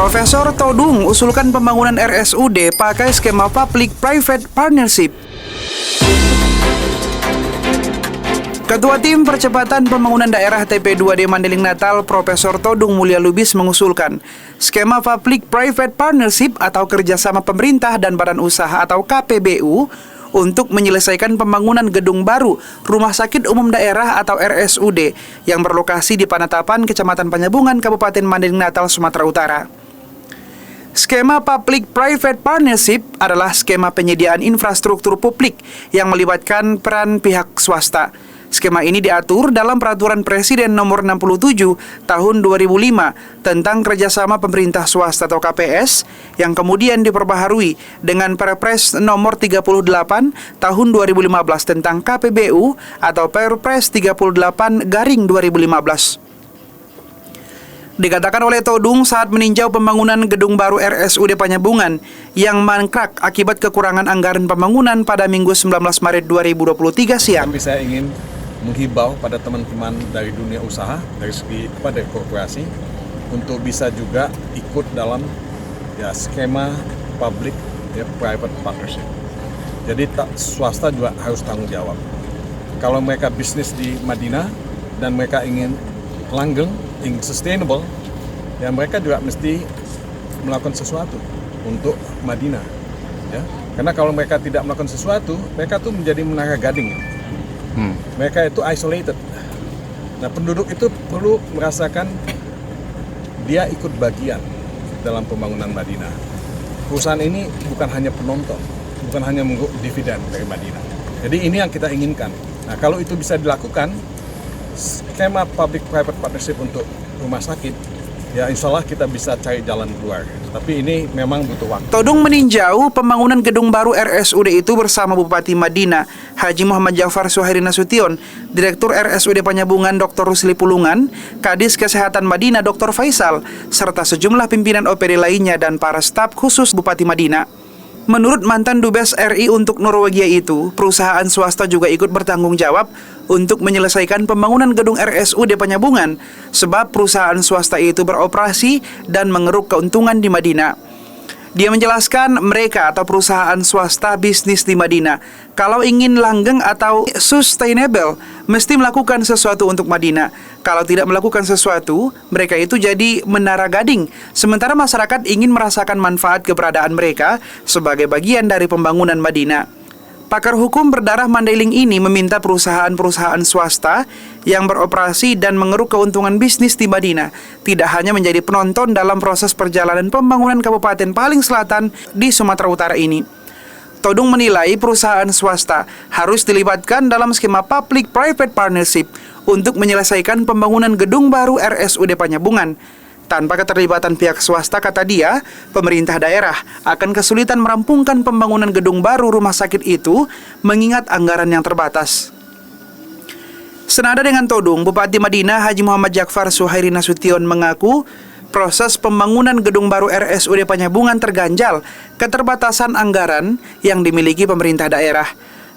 Profesor Todung usulkan pembangunan RSUD pakai skema Public-Private Partnership. Ketua Tim Percepatan Pembangunan Daerah TP2D Mandailing Natal, Profesor Todung Mulya Lubis mengusulkan skema Public-Private Partnership atau kerjasama pemerintah dan badan usaha atau KPBU untuk menyelesaikan pembangunan gedung baru Rumah Sakit Umum Daerah atau RSUD yang berlokasi di Panatapan, Kecamatan Panyabungan, Kabupaten Mandailing Natal, Sumatera Utara. Skema Public-Private Partnership adalah skema penyediaan infrastruktur publik yang melibatkan peran pihak swasta. Skema ini diatur dalam Peraturan Presiden Nomor 67 Tahun 2005 tentang kerjasama pemerintah swasta atau KPS yang kemudian diperbaharui dengan Perpres Nomor 38 Tahun 2015 tentang KPBU atau Perpres 38/2015. Dikatakan oleh Todung saat meninjau pembangunan gedung baru RSUD Panyabungan yang mangkrak akibat kekurangan anggaran pembangunan pada Minggu 19 Maret 2023 siang. Tapi saya ingin menghibau pada teman-teman dari dunia usaha, dari segi dari korporasi, untuk bisa juga ikut dalam skema public private partnership. Jadi swasta juga harus tanggung jawab. Kalau mereka bisnis di Madinah dan mereka ingin langgeng, ingin sustainable, ya mereka juga mesti melakukan sesuatu untuk Madinah. Ya. Karena kalau mereka tidak melakukan sesuatu, mereka tuh menjadi menara gading. Mereka itu isolated. Nah, penduduk itu perlu merasakan dia ikut bagian dalam pembangunan Madinah. Perusahaan ini bukan hanya penonton, bukan hanya mengguk dividen dari Madinah. Jadi ini yang kita inginkan. Nah, kalau itu bisa dilakukan, skema public-private partnership untuk rumah sakit, ya insya Allah kita bisa cari jalan keluar. Tapi ini memang butuh waktu. Todung meninjau pembangunan gedung baru RSUD itu bersama Bupati Madinah, Haji Muhammad Jafar Suhairi Nasution, Direktur RSUD Panyabungan Dr. Rusli Pulungan, Kadis Kesehatan Madinah Dr. Faisal, serta sejumlah pimpinan OPD lainnya dan para staf khusus Bupati Madinah. Menurut mantan Dubes RI untuk Norwegia itu, perusahaan swasta juga ikut bertanggung jawab untuk menyelesaikan pembangunan gedung RSUD Panyabungan, sebab perusahaan swasta itu beroperasi dan mengeruk keuntungan di Madinah. Dia menjelaskan mereka atau perusahaan swasta bisnis di Madinah, kalau ingin langgeng atau sustainable, mesti melakukan sesuatu untuk Madinah. Kalau tidak melakukan sesuatu, mereka itu jadi menara gading. Sementara masyarakat ingin merasakan manfaat keberadaan mereka sebagai bagian dari pembangunan Madinah. Pakar hukum berdarah Mandailing ini meminta perusahaan-perusahaan swasta yang beroperasi dan mengeruk keuntungan bisnis di Madinah tidak hanya menjadi penonton dalam proses perjalanan pembangunan Kabupaten paling selatan di Sumatera Utara ini. Todung menilai perusahaan swasta harus dilibatkan dalam skema Public-Private Partnership untuk menyelesaikan pembangunan gedung baru RSUD Panyabungan. Tanpa keterlibatan pihak swasta, kata dia, pemerintah daerah akan kesulitan merampungkan pembangunan gedung baru rumah sakit itu mengingat anggaran yang terbatas. Senada dengan Todung, Bupati Madinah Haji Muhammad Jafar Suhairi Nasution mengaku proses pembangunan gedung baru RSUD Panyabungan terganjal keterbatasan anggaran yang dimiliki pemerintah daerah.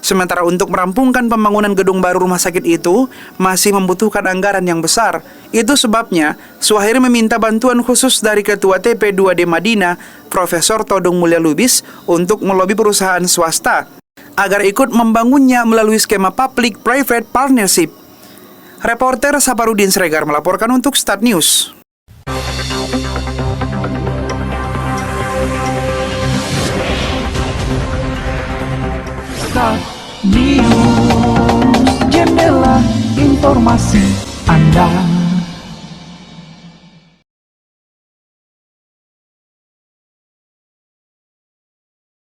Sementara untuk merampungkan pembangunan gedung baru rumah sakit itu masih membutuhkan anggaran yang besar. Itu sebabnya Suhairi meminta bantuan khusus dari Ketua TP2D Madinah, Profesor Todung Mulya Lubis, untuk melobi perusahaan swasta agar ikut membangunnya melalui skema Public-Private Partnership. Reporter Saparudin Sregar melaporkan untuk Start News. Start News, jendela informasi Anda.